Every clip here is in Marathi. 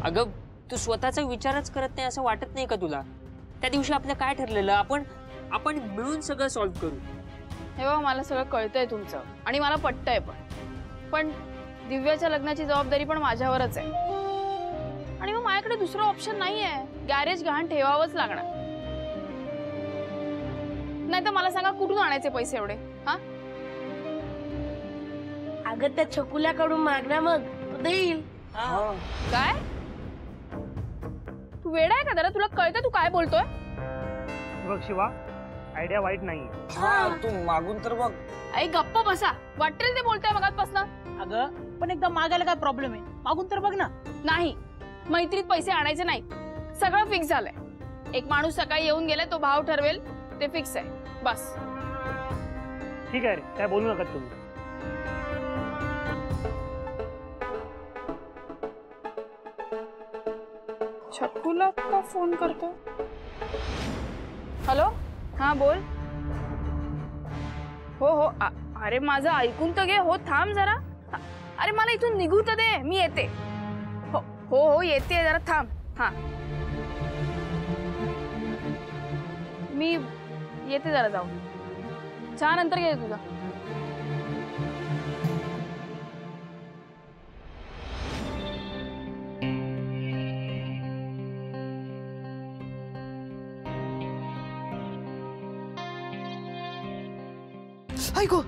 अगं तू स्वतःचा विचारच करत नाही असं वाटत नाही का तुला? त्या दिवशी आपलं काय ठरलेलं, आपण मिळून सगळं सॉल्व्ह करू. हे बघ, मला सगळं कळतंय तुमचं आणि मला पटतंय पण दिव्याच्या लग्नाची जबाबदारी पण माझ्यावरच आहे आणि मग माझ्याकडे दुसरा ऑप्शन नाहीये. गॅरेज गहाण ठेवावंच लागणार. नाही तर मला सांगा कुठून आणायचे पैसे एवढे? हा, अगं त्या छकुल्याकडून मागण्या मग देईल. काय? तू वेडा आहे का जरा? तुला कळतंय तू काय बोलतोय? बघ शिवा, आयडिया वाईट नाही. तू मागून तर बघ. आई गप्प बसा. वाटेल ते बोलतोय मगाचपासून. अगं पण एकदा मागायला काय प्रॉब्लेम आहे? मागून तर बघ ना. नाही, मैत्रीत पैसे आणायचे नाही. सगळं फिक्स झालंय. एक माणूस सकाळी येऊन गेलाय, तो भाव ठरवेल, ते फिक्स आहे. बस. ठीक आहे रे, काय बोलू नका तुम्ही. छकुला का फोन करतो? हॅलो, हा बोल. हो अरे माझं ऐकून तर घे. हो थांब जरा. अरे मला इथून निघू तर दे, मी येते. हो येते, जरा थांब. हा मी येते, जरा जाऊन. चहा नंतर घे तुझा. ऐको,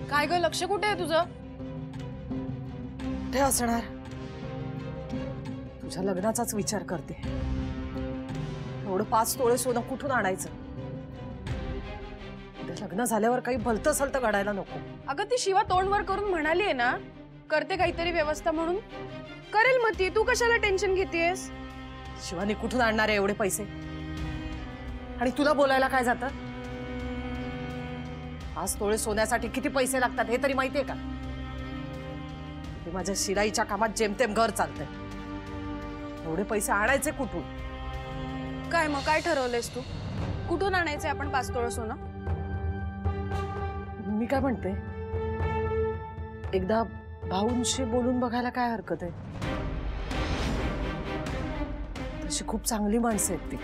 काय ग, लक्ष कुठे आहे तुझं? कुठे असणार? तुझ्या लग्नाचाच विचार करते. एवढं 5 तोळे सोनं कुठून आणायचं? लग्न झाल्यावर काही भलतं सलतं घडायला नको. अगं ती शिवा तोंडवर करून म्हणाली आहे ना, करते काहीतरी व्यवस्था म्हणून. करेल मग ती. तू कशाला टेन्शन घेतेस? शिवानी कुठून आणणार आहे एवढे पैसे? आणि तुला बोलायला काय जातं? 5 तोळे सोन्यासाठी किती पैसे लागतात हे तरी माहितीये का? ते माझ्या शिराईच्या कामात जेमतेम घर चालतंय. एवढे पैसे आणायचे कुठून? काय मग, काय ठरवलेस तू? कुठून आणायचे आपण 5 तोळे सोनं? मी काय म्हणते, एकदा भाऊंशी बोलून बघायला काय हरकत आहे? तशी खूप चांगली माणसं आहेत ती.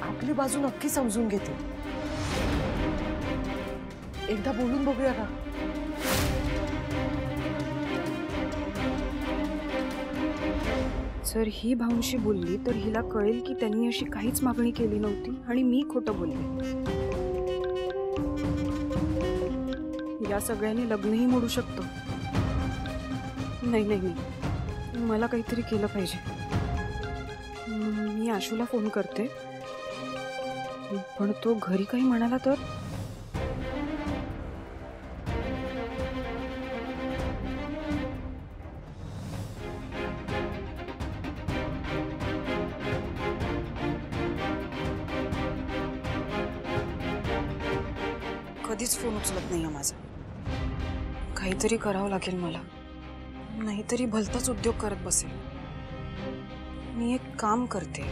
आपली बाजू नक्की समजून घेते. एकदा बोलून बघूया का? जर ही भाऊंशी बोलली तर हिला कळेल की त्यांनी अशी काहीच मागणी केली नव्हती आणि मी खोटं बोलले. या सगळ्यांनी लग्नही मोडू शकतो. नाही, मला काहीतरी केलं पाहिजे. मी आशूला फोन करते, पण तो घरी काही म्हणाला तर? कधीच फोन उचलत नाही माझा. काहीतरी करावं लागेल मला, नाहीतरी भलताच उद्योग करत बसेल. मी एक काम करते,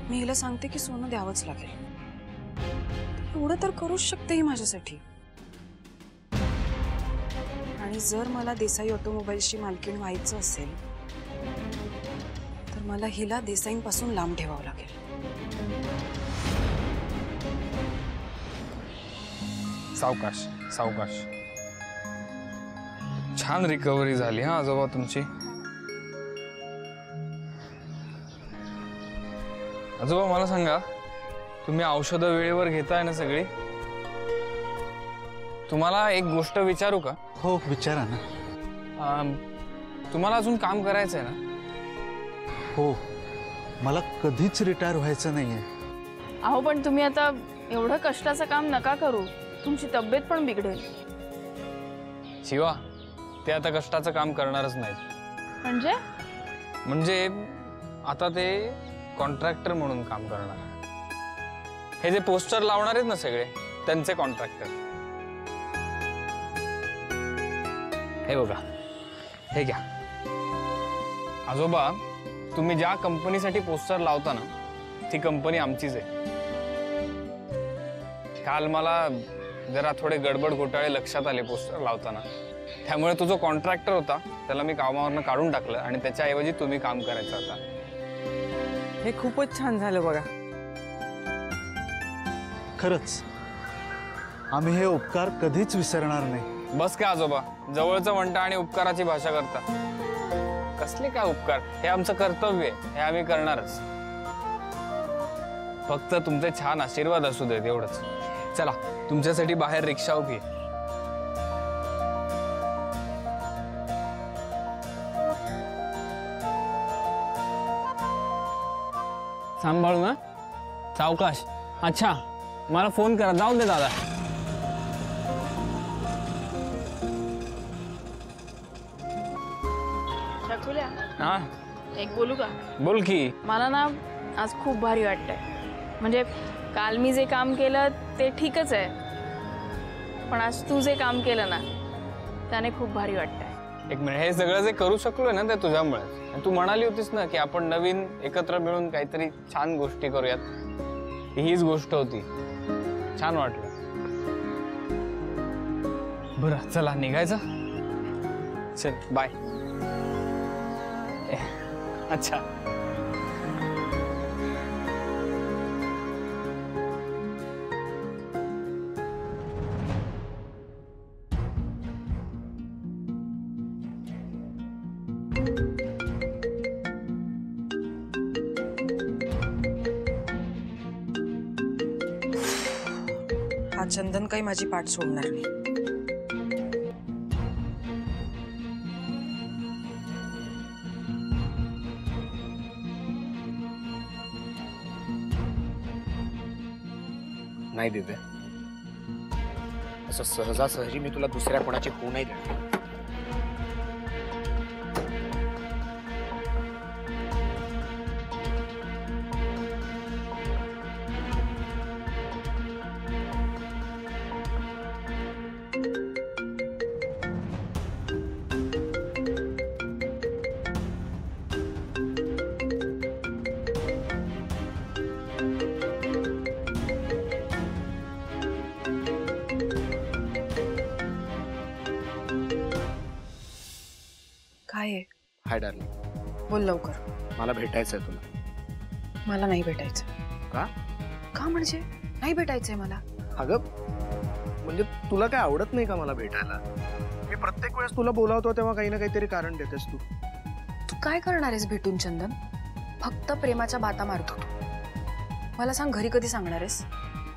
मी हिला सांगते की सोनं द्यावंच लागेल. एवढं तर करूच शकते ही माझ्यासाठी. आणि जर मला देसाई ऑटोमोबाईल्सची मालकीण व्हायचं असेल तर मला हिला देसाईंपासून लांब ठेवावं लागेल. सावकाश सावकाश. छान रिकव्हरी झाली हा आजोबा तुमची. आजोबा मला सांगा, तुम्ही औषधं वेळेवर घेताय ना सगळी? तुम्हाला एक गोष्ट विचारू का? हो विचारा ना. तुम्हाला अजून काम करायचंय ना? हो, मला कधीच रिटायर व्हायचं नाहीये. अहो पण तुम्ही आता एवढं कष्टाचं काम नका करू, तुमची तब्येत पण बिघडेल. शिवा, ते आता कष्टाचं काम करणारच नाहीत. म्हणजे आता ते कॉन्ट्रॅक्टर म्हणून काम करणार. हे जे पोस्टर लावणार आहेत ना सगळे, त्यांचे कॉन्ट्रॅक्टर. हे बघा, हे घ्या. आजोबा, तुम्ही ज्या कंपनीसाठी पोस्टर लावता ना, ती कंपनी आमचीच आहे. काल मला जरा थोडे गडबड घोटाळे लक्षात आले पोस्टर लावताना, त्यामुळे तो जो कॉन्ट्रॅक्टर होता त्याला मी कामावरनं काढून टाकलं आणि त्याच्याऐवजी तुम्ही काम करायचं आता. हे खूपच छान झालं बघा. खरंच आम्ही हे उपकार कधीच विसरणार नाही. बस का आजोबा, जवळचं म्हणता आणि उपकाराची भाषा करता. कसले काय उपकार, हे आमचं कर्तव्य आहे, हे आम्ही करणारच. फक्त तुमचे छान आशीर्वाद असू देत एवढंच. चला तुमच्यासाठी बाहेर रिक्षा उभी. सांभाळू ना, सावकाश. अच्छा, मला फोन करा. जाऊ दे दादा. शकुल्या, हा एक बोलू का? बोल की. मला ना आज खूप भारी वाटतंय. म्हणजे काल मी जे काम केलं ते ठीकच आहे, पण आज तू जे काम केलं ना त्याने खूप भारी वाटतंय. एक मिनिट, हे सगळं जे करू शकलोय ना ते तुझ्यामुळे. तू म्हणाली होतीस ना की आपण नवीन एकत्र मिळून काहीतरी छान गोष्टी करूयात. हीच गोष्ट होती. छान वाटलं. बरं चला निघायचं. चल बाय. अच्छा. हा चंदन काही माझी पाठ सोडणार नाही. नाही दिव्या, असं सहजासहजी मी तुला दुसऱ्या कोणाची होऊ नाही देणार. काय आहे? हाय डार्लिंग, बोल लवकर. मला भेटायचंय तुला. मला नाही भेटायचं. का? का म्हणजे नाही भेटायचंय मला? अगं म्हणजे तुला काय आवडत नाही का मला भेटायला? मी प्रत्येक वेळेस तुला बोलावतो तेव्हा काही ना काहीतरी कारण देतेस तू. तू काय करणार आहेस भेटून चंदन? फक्त प्रेमाच्या बाता मारतो तू. मला सांग, घरी कधी सांगणार आहेस?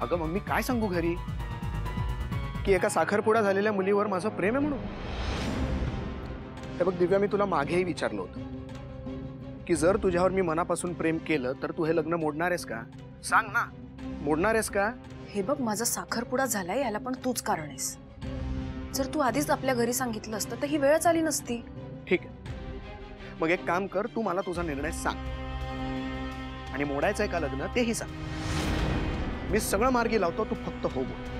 अगं मग मी काय सांगू घरी की एका साखरपुडा झालेल्या मुलीवर माझं प्रेम आहे म्हणून? हे बघ दिव्या, मी तुला मागेही विचारलं होतं की जर तुझ्यावर मी मनापासून प्रेम केलं तर तू हे लग्न मोडणार आहेस का? सांग ना, मोडणार आहेस का? हे बघ, माझा साखरपुडा झालाय याला पण तूच कारण आहेस. जर तू आधीच आपल्या घरी सांगितलं असतं तर ही वेळच आली नसती. ठीक आहे, मग एक काम कर, तू मला तुझा निर्णय सांग आणि मोडायचंय का लग्न तेही सांग. मी सगळं मार्गी लावतो, तू फक्त हो बोल.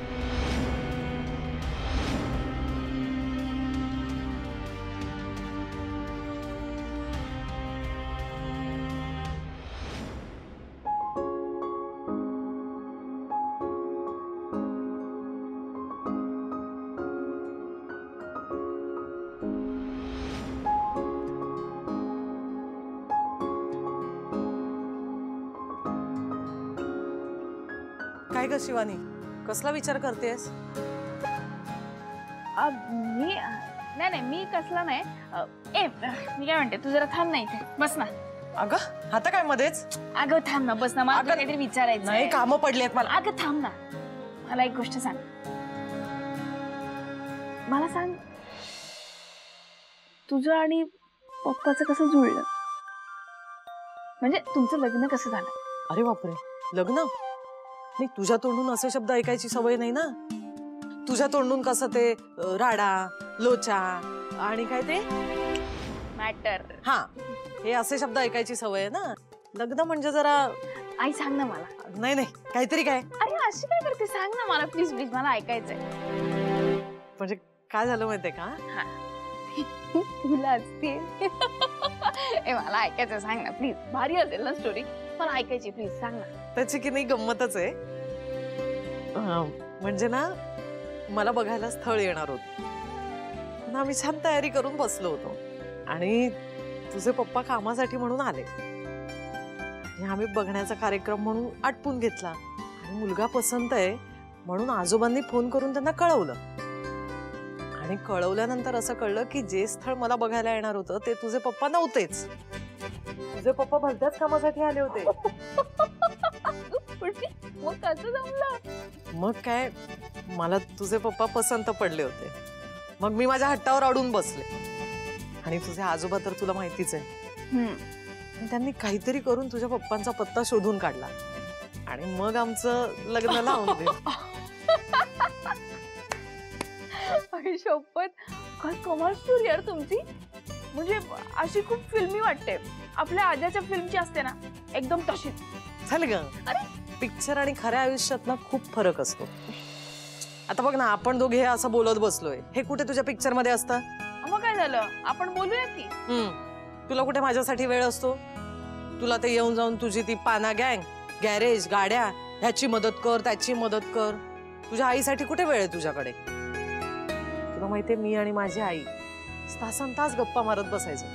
काय ग शिवानी, कसला विचार करतेस? मी नाही, मी कसला नाही. मी काय म्हणते, तू जरा थांब ना इथे, बस ना. अगं आता काय मध्येच? अगं थांब ना, बस ना, मला काहीतरी विचारायचं. नाही, कामं पडली आहेत मला. अगं थांब ना, मला एक गोष्ट सांग. मला सांग, तुझं आणि पप्पाचं कसं जुळलं? म्हणजे तुमचं लग्न कसं झालं? अरे बापरे, लग्न? नाही, तुझ्या तोंडून असे शब्द ऐकायची सवय नाही ना. तुझ्या तोंडून कसं ते राडा, लोचा आणि काय ते मॅटर, हा, हे असे शब्द ऐकायची सवय आहे ना. लग्न म्हणजे जरा. आई सांग ना मला. नाही नाही, काहीतरी काय. अरे अशी काय करते, सांग ना मला प्लीज प्लीज, मला ऐकायचंय. म्हणजे काय झालं माहितीये का? तुला असते मला ऐकायचं, सांग ना प्लीज. भारी असेल ना स्टोरी, मला ऐकायची, प्लीज सांग ना. त्याची की नाही गंमतच आहे. म्हणजे ना, मला बघायला स्थळ येणार होतं. म्हणून आम्ही छान तयारी करून बसलो होतो आणि तुझे पप्पा कामासाठी म्हणून आले आणि आम्ही बघण्याचा कार्यक्रम म्हणून आटपून घेतला आणि मुलगा पसंत आहे म्हणून आजोबांनी फोन करून त्यांना कळवलं आणि कळवल्यानंतर असं कळलं की जे स्थळ मला बघायला येणार होतं ते तुझे पप्पा नव्हतेच. तुझे पप्पा भलत्याच कामासाठी आले होते. मग कसं जमलं? मग काय, मला तुझे पप्पा पसंत पडले होते. मग मी माझ्या हट्टावर अडून बसले आणि तुझे आजोबा तर तुला माहितीच आहे. त्यांनी काहीतरी करून तुझ्या पप्पांचा पत्ता शोधून काढला आणि मग आमचं लग्न लावून दिलं. शपथ, काय कमाल स्टोरी यार तुमची. म्हणजे अशी खूप फिल्मी वाटते. आपल्या आद्याच्या फिल्मची असते ना, एकदम तशीच. झालं ग. पिक्चर आणि खऱ्या आयुष्यात ना खूप फरक असतो. आता बघ ना, आपण दोघे असं बोलत बसलोय, हे कुठे तुझ्या पिक्चर मध्ये असतं? मग काय झालं, आपण बोलूया की. तुला कुठे माझ्यासाठी वेळ असतो? तुला ते येऊन जाऊन तुझी ती पाना गँग, गॅरेज, गाड्या, ह्याची मदत कर, त्याची मदत कर. तुझ्या आईसाठी कुठे वेळ आहे तुझ्याकडे? तुला माहितीये, मी आणि माझी आई तासन तास गप्पा मारत बसायचो.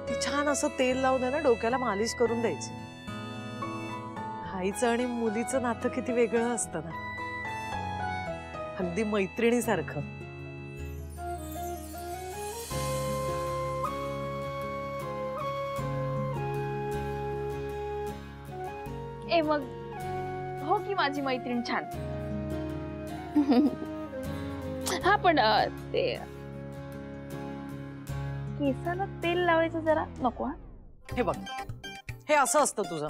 ती छान असं तेल लावून आहे ना डोक्याला मालिश करून द्यायची. आईचं आणि मुलीचं नातं किती वेगळं असतं ना, अगदी मैत्रिणीसारखं. ए मग हो की माझी मैत्रीण छान. हा पण ते केसाला तेल लावायचं जरा नको. हे बघ, हे असं असतं तुझं.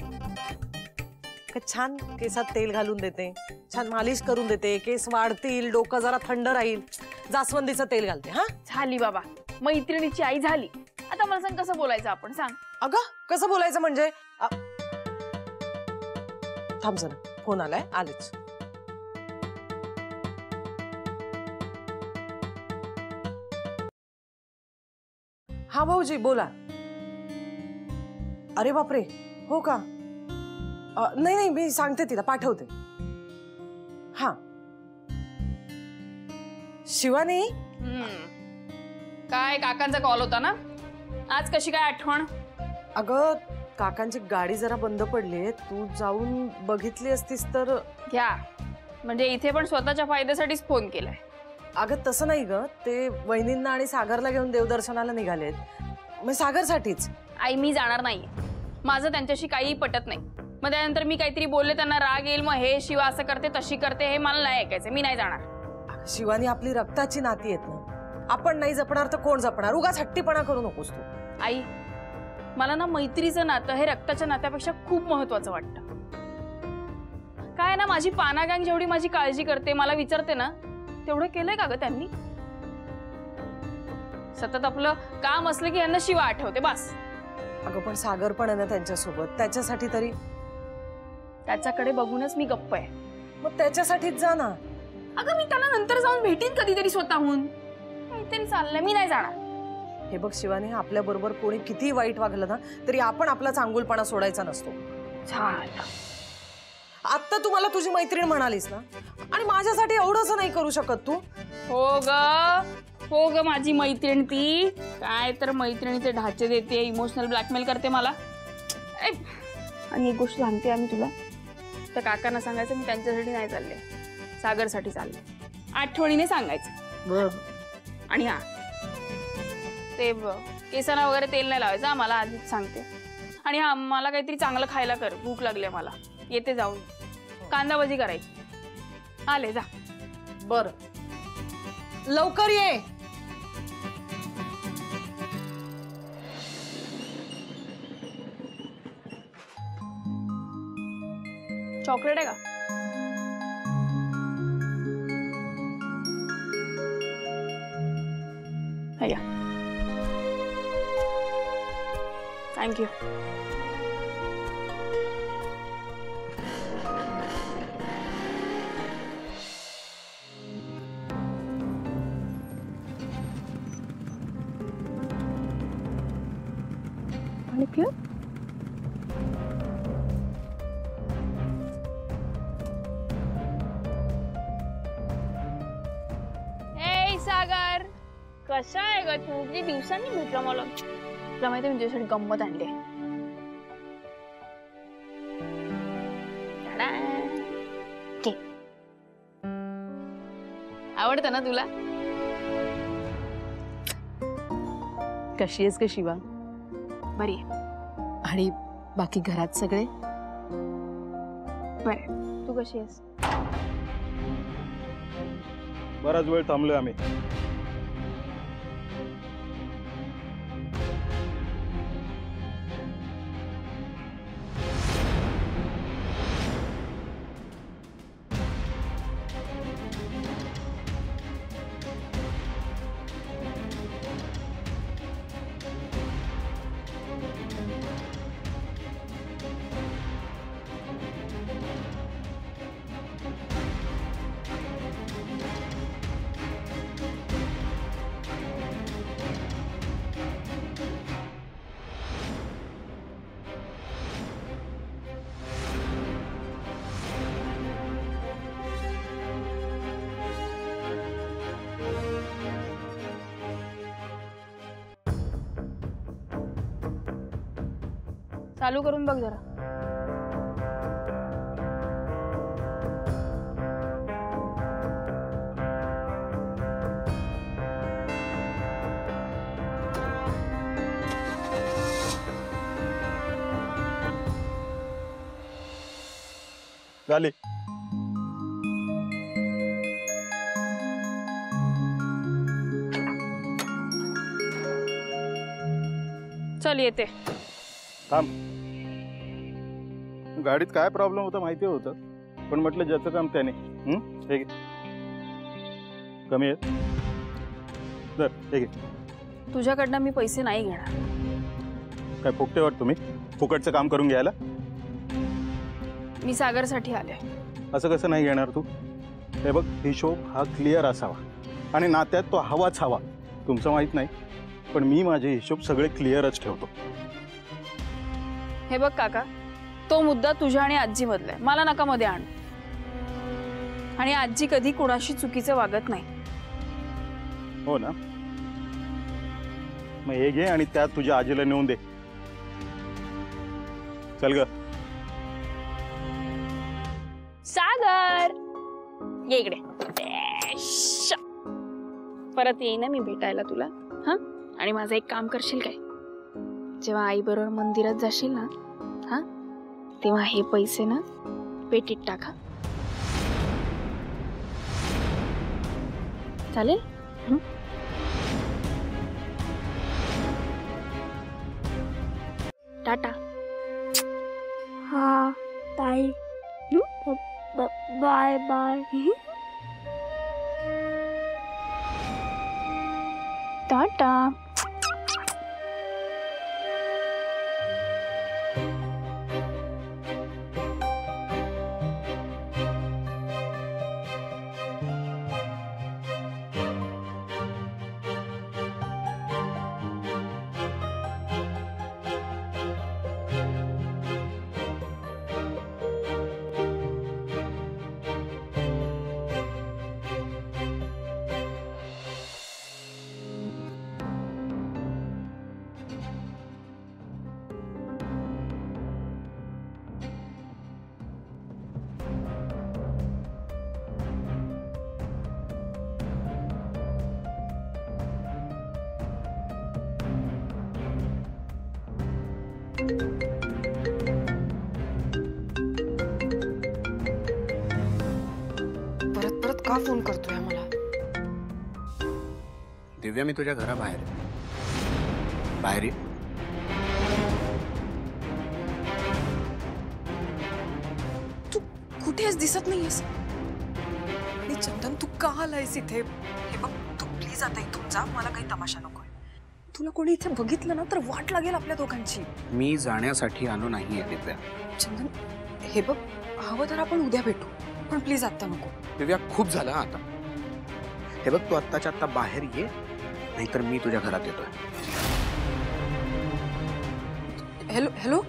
छान केसात तेल घालून देते, छान मालिश करून देते, केस वाढतील, डोकं जरा थंड राहील, जास्वंदीचं तेल घालते. हा झाली बाबा, मैत्रिणीची आई झाली. आता मला सांग कसं बोलायचं आपण, सांग. अगं कसं बोलायचं म्हणजे? थांब जरा, फोन आलाय, आलेच. हा भाऊजी बोला. अरे बापरे, हो का? नाही नाही, मी सांगते तिला, पाठवते. हा शिवानी, काय काकांचा कॉल होता ना, आज कशी काय आठवण? अगं काकांची गाडी जरा बंद पडली, तू जाऊन बघितली असतीस तर. घ्या, म्हणजे इथे पण स्वतःच्या फायद्यासाठीच फोन केलाय. अगं तसं नाही ग, ते वहिनींना आणि सागरला घेऊन देवदर्शनाला निघालेत. मग सागरसाठीच. आई मी जाणार नाही, माझं त्यांच्याशी काही पटत नाही. मग त्यानंतर मी काहीतरी बोलले त्यांना राग येईल, मग हे शिवा असं करते तशी करते, हे मला नाही ऐकायचं. मी नाही जाणार. शिवानी आपली रक्ताची नाती आहेत ना, आपण नाही जपणार तर कोण जपणार? उगाच हट्टीपणा करू नकोस तू. आई मला ना मैत्रीचं नातं हे रक्ताच्या नात्यापेक्षा खूप महत्वाचं वाटतं. काय ना, माझी पाना गँग जेवढी माझी काळजी करते, मला विचारते ना, तेवढं केलंय का ग त्यांनी? सतत आपलं काम असलं की यांना शिवा आठवते बस. अगं पण सागर पण आहे ना त्यांच्यासोबत, त्याच्यासाठी तरी. त्याच्याकडे बघूनच मी गप्प आहे. मग त्याच्यासाठीच जा ना. अगं मी त्याला नंतर जाऊन भेटीन कधीतरी स्वतःहून. काहीतरी चाललंय, मी नाही जाणार. हे बघ शिवानी, आपल्या बरोबर कोणी किती वाईट वागलं ना तरी आपण आपला चांगुलपणा सोडायचा नसतो. झालं. आता तू मला तुझी मैत्रीण म्हणालीस ना, आणि माझ्यासाठी एवढंच नाही करू शकत तू? हो ग माझी मैत्रीण ती. काय तर मैत्रिणीचे ढाचे देते, इमोशनल ब्लॅकमेल करते मला. आणि एक गोष्ट सांगते आम्ही तुला, त्या काकांना सांगायचं मी त्यांच्यासाठी नाही चालले, सागरसाठी चालले. आठवणीने सांगायचं. आणि हा ते केसांना वगैरे तेल नाही लावायचं, मला आधीच सांगते. आणि हा मला काहीतरी चांगलं खायला कर, भूक लागली मला. येते जाऊन, कांदा भजी करायची. आले जा. बर, लवकर ये. चॉकलेट आहे का? थँक्यू. आणि पिऊ. सागर कसा आहे ग तू? किती दिवसांनी भेटला मला. तुला माहिती मी तुझ्यासाठी गंमत आणली. आवडतं ना तुला? कशी आहेस ग शिवा? बरी आहे. आणि बाकी घरात सगळे? बरं. तू कशी आहेस? बराच वेळ थांबलोय आम्ही. चालू करून बघ जरा. झाली. चल येते. थांब. गाडीत काय प्रॉब्लेम होता माहिती होतं, पण म्हटलं ज्याचं काम त्याने. हे घे. कमी आहे तर हे घे. तुझ्याकडनं मी पैसे नाही घेणार. काय फुकटे वाट तुम्ही फुकटचं काम करून घ्यायला? मी सागरसाठी आले. असं कसं नाही घेणार तू? हे बघ, हिशोब हा क्लिअर असावा आणि नात्यात तो हवाच हवा. तुमचं माहित नाही, पण मी माझे हिशोब सगळे क्लिअरच ठेवतो. हे बघ काका, तो मुद्दा तुझ्या आणि आजी मधलाय. मला नका मध्ये आण. आणि आजी कधी कोणाशी चुकीचं वागत नाही. हो ना? मग हे घे आणि त्यात तुझ्या आजीला नेऊन दे. चल ग. सागर ये इकडे. परत येईन ना मी भेटायला तुला. हा, आणि माझं एक काम करशील काय? जेव्हा आई बरोबर मंदिरात जाशील ना, हा, तेव्हा हे पैसे ना पेटीत टाका. चालेल? टाटा. हा ताई. Bye bye. टाटा. परत परत का फोन करतोय मला? दिव्या, मी तुझ्या घराबाहेर बाहेर ये. तू कुठेच दिसत नाहीयेस. आणि चंदन, तू का आलायस इथे? हे बघ, तू प्लीज आता इथून जा. मला काही तमाशा नकोय. तुला कोणी इथे बघितलं ना तर वाट लागेल आपल्या दोघांची. मी जाण्यासाठी आलो नाहीये दिव्या. चंदन, हे बघ, हवं तर आपण उद्या भेटू, पण प्लीज आता नको. दिव्या, खूप झालं आता. हे बघ, तू आत्ताच्या आत्ता बाहेर ये, नाहीतर मी तुझ्या घरात येतोय. Hello hello.